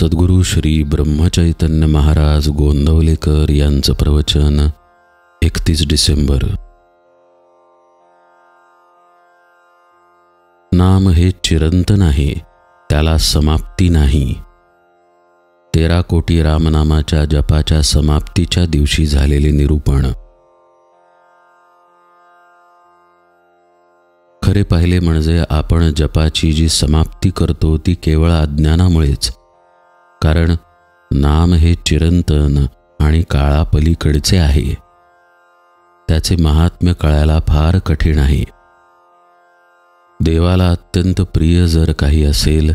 सद्गुरू श्री ब्रह्मचैतन्य महाराज गोंदवलेकर यांचं प्रवचन 31 डिसेंबर। नाम हे चिरंतन आहे, त्याला समाप्ती नाही। 13 कोटी रामनामाच्या जपाच्या समाप्तीच्या दिवशी झालेले निरूपण। खरे पाहिले म्हणजे आपण जपाची जी समाप्ती करतो ती केवळ अज्ञानामुळेच, कारण नाम हे चिरंतन आणि काळापलीकडचे आहे। त्याचे महात्म्य कळायला फार कठीण आहे। देवाला अत्यंत प्रिय जर काही असेल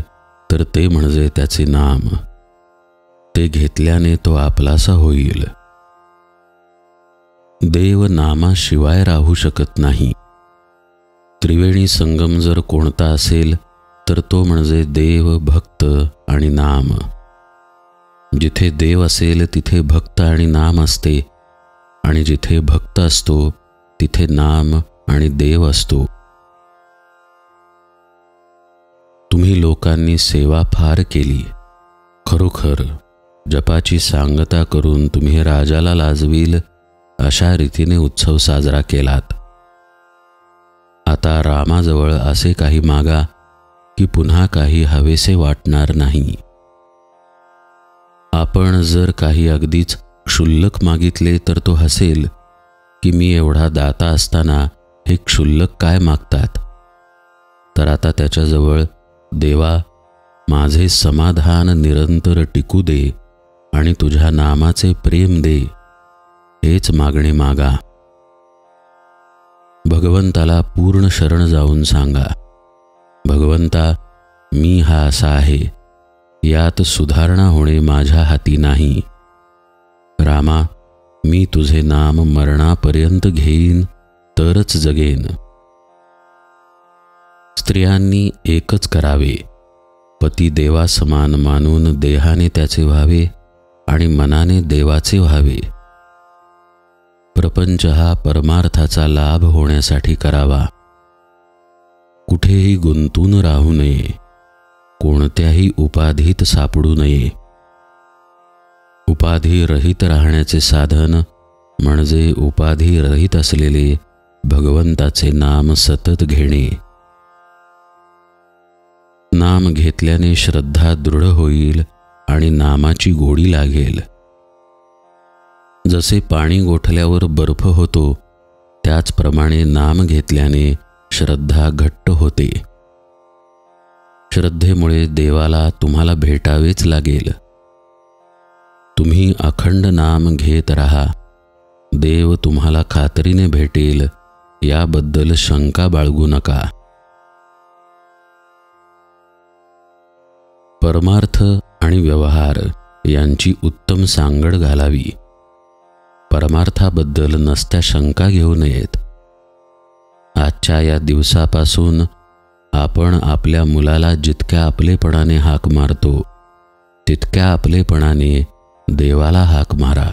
तर ते म्हणजे त्याचे नाम। ते घेतल्याने तो आपलासा होईल। देव नामाशिवाय राहू शकत नाही। त्रिवेणी संगम जर कोणता असेल तर तो म्हणजे देव, भक्त आणि नाम। जिथे देव असेल तिथे भक्त आणि नाम असते, आणि जिथे भक्त असतो तिथे नाम आणि देव असतो। तुम्ही लोकांनी सेवा फार केली। खरोखर जपाची सांगता करून तुम्ही राजाला लाजवील अशा रीतीने उत्सव साजरा केलात। आता रामाजवळ असे काही मागा की पुन्हा काही हवेसे वाटणार नाही। आपण जर काही अगदीच क्षुल्लक मागितले तर तो हसेल की मी एवढा दाता असताना हे क्षुल्लक काय मागतात। तर आता त्याच्याजवळ देवा माझे समाधान निरंतर टिकू दे आणि तुझ्या नामाचे प्रेम दे, हेच मागणे मागा। भगवंताला पूर्ण शरण जाऊन सांगा, भगवंता मी हा असा आहे, यात सुधारणा होणे माझ्या हाती नाही। रामा मी तुझे नाम मरणापर्यंत घेईन तरच जगेन। स्त्रियांनी एकच करावे, पती देवासमान मानून देहाने त्याचे व्हावे आणि मनाने देवाचे व्हावे। प्रपंच हा परमार्थाचा लाभ होण्यासाठी करावा। कुठेही गुंतून राहू नये, कोणत्याही उपाधीत सापडू नये। उपाधी रहित राहण्याचे साधन म्हणजे उपाधी रहित असलेले भगवंताचे नाम सतत घेणे। नाम घेतल्याने श्रद्धा दृढ होईल आणि नामाची गोडी लागेल। जसे पाणी गोठल्यावर बर्फ होतो त्याचप्रमाणे नाम घेतल्याने श्रद्धा घट्ट होते। श्रद्धेमुळे देवाला तुम्हाला भेटावेच लागेल। तुम्ही अखंड नाम घेत राहा, देव तुम्हाला खात्रीने भेटेल, याबद्दल शंका बाळगू नका। परमार्थ आणि व्यवहार यांची उत्तम सांगड घालावी। परमार्थाबद्दल नसत्या शंका घेऊ नयेत। आजच्या या दिवसापासून आपण आपल्या मुलाला जितक्या आपलेपणाने हाक मारतो तितक्या आपलेपणाने देवाला हाक मारा।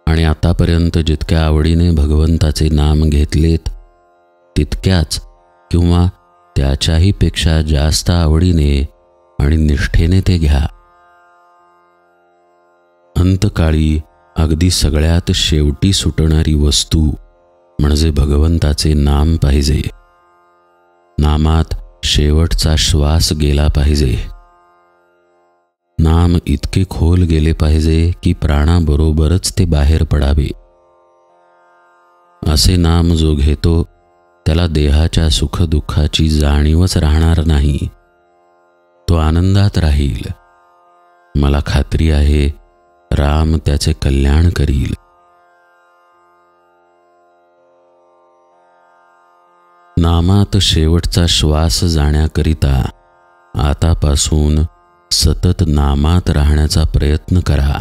आणि आतापर्यंत जितक्या आवडीने भगवंताचे नाम घेतलेत तितक्याच किंवा त्याच्याही पेक्षा जास्त आवडीने आणि निष्ठेने ते घ्या। अंतकाळी अगदी सगळ्यात शेवटी सुटणारी वस्तू म्हणजे भगवंताचे नाम पाहिजे। नामात शेवटचा श्वास गेला पाहिजे। नाम इतके खोल गेले पाहिजे की प्राणाबरोबरच ते बाहेर पडावे। असे नाम जो घेतो त्याला देहाच्या सुखदुःखाची जाणीवच राहणार नाही, तो आनंदात राहील। मला खात्री आहे राम त्याचे कल्याण करील। नामात शेवटचा श्वास जाण्याकरिता आतापासून सतत नामात राहण्याचा प्रयत्न करा।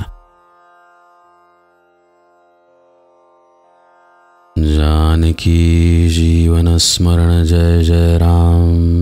जानकी जीवन स्मरण जय जय राम।